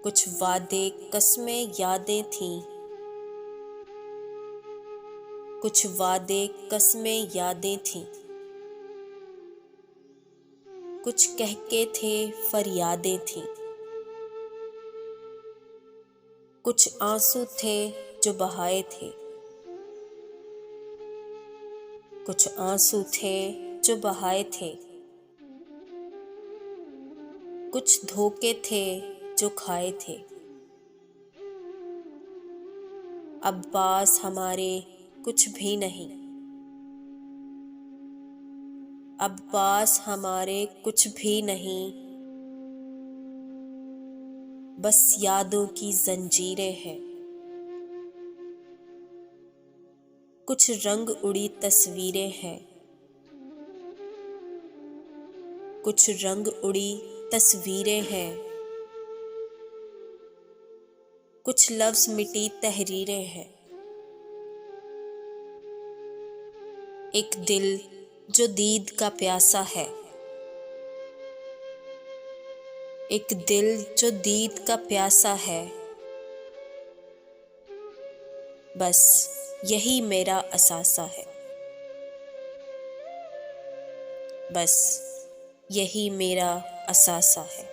कुछ वादे कस्में यादें थीं, कुछ वादे कस्में यादें थीं। कुछ कहके थे फरियादें थीं, कुछ आंसू थे जो बहाए थे, कुछ आंसू थे जो बहाए थे। कुछ धोखे थे जो खाए थे। अब्बास हमारे कुछ भी नहीं, अब्बास हमारे कुछ भी नहीं। बस यादों की जंजीरें हैं, कुछ रंग उड़ी तस्वीरें हैं, कुछ रंग उड़ी तस्वीरें हैं। कुछ लफ्ज़ मिटी तहरीरें हैं। एक दिल जो दीद का प्यासा है, एक दिल जो दीद का प्यासा है। बस यही मेरा असासा है, बस यही मेरा असासा है।